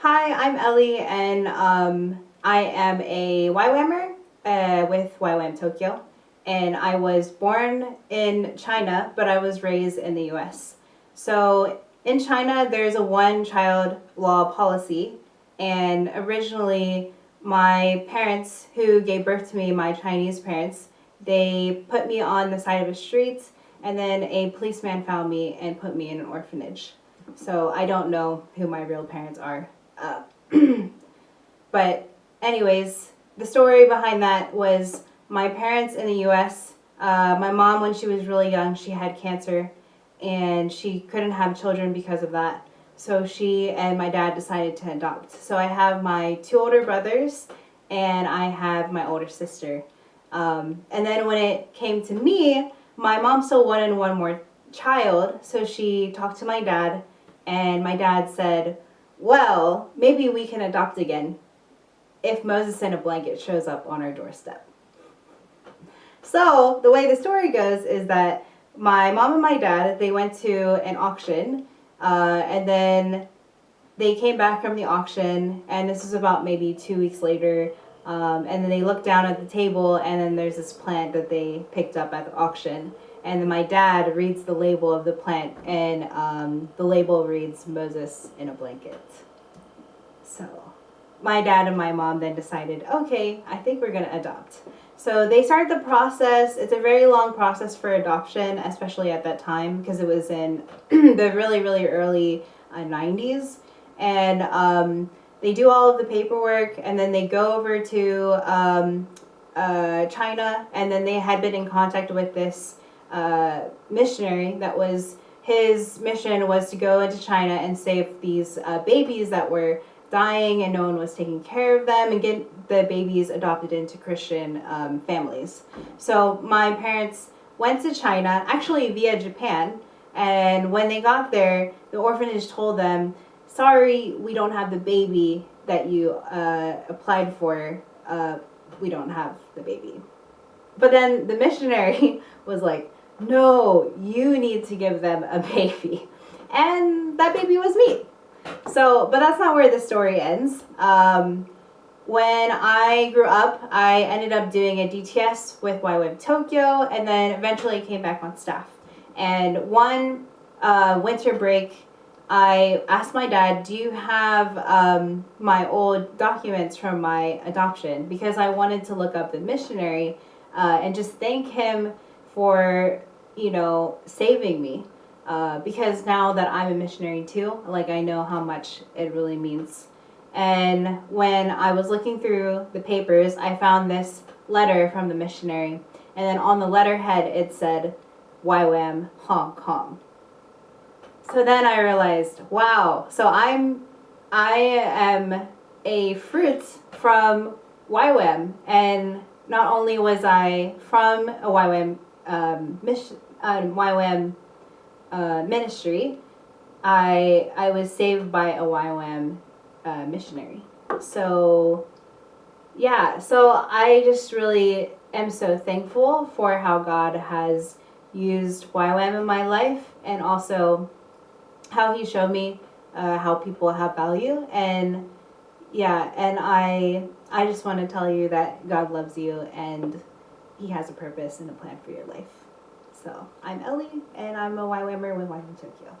Hi, I'm Ellie, and I am a YWAMer with YWAM Tokyo. And I was born in China, but I was raised in the US. So in China, there's a one-child law policy, and originally my parents, who gave birth to me, my Chinese parents, they put me on the side of a street, and then a policeman found me and put me in an orphanage. So I don't know who my real parents are. Uh, but anyways, the story behind that was my parents in the U.S. My mom, when she was really young, she had cancer, and she couldn't have children because of that. So she and my dad decided to adopt. So I have my two older brothers, and I have my older sister. And then when it came to me, my mom still wanted one more child, so she talked to my dad, and my dad said, well, maybe we can adopt again if Moses in a blanket shows up on our doorstep. So the way the story goes is that my mom and my dad, they went to an auction, and then they came back from the auction, and this was about maybe 2 weeks later, and then they looked down at the table, and then there's this plant that they picked up at the auction. And then my dad reads the label of the plant, and the label reads Moses in a blanket. So my dad and my mom then decided, okay, I think we're going to adopt. So they started the process. It's a very long process for adoption, especially at that time, because it was in the really, really early 90s. And they do all of the paperwork, and then they go over to China, and then they had been in contact with this missionary that was, his mission was to go into China and save these babies that were dying and no one was taking care of them, and get the babies adopted into Christian families. So my parents went to China, actually via Japan, and when they got there, the orphanage told them, sorry, we don't have the baby that you applied for. We don't have the baby. But then the missionary was like, no, you need to give them a baby. And that baby was me. So, but that's not where the story ends. When I grew up, I ended up doing a DTS with YWAM Tokyo, and then eventually came back on staff. And one winter break, I asked my dad, do you have my old documents from my adoption? Because I wanted to look up the missionary and just thank him for, saving me. Because now that I'm a missionary too, like, I know how much it really means. And when I was looking through the papers, I found this letter from the missionary. And then on the letterhead, it said, YWAM Hong Kong. So then I realized, wow, so I am a fruit from YWAM. And not only was I from a YWAM YWAM ministry, I was saved by a YWAM missionary. So yeah, so I just really am so thankful for how God has used YWAM in my life, and also how he showed me how people have value. And yeah, and I just want to tell you that God loves you, and he has a purpose and a plan for your life. So I'm Ellie, and I'm a YWAMer with YWAM Tokyo.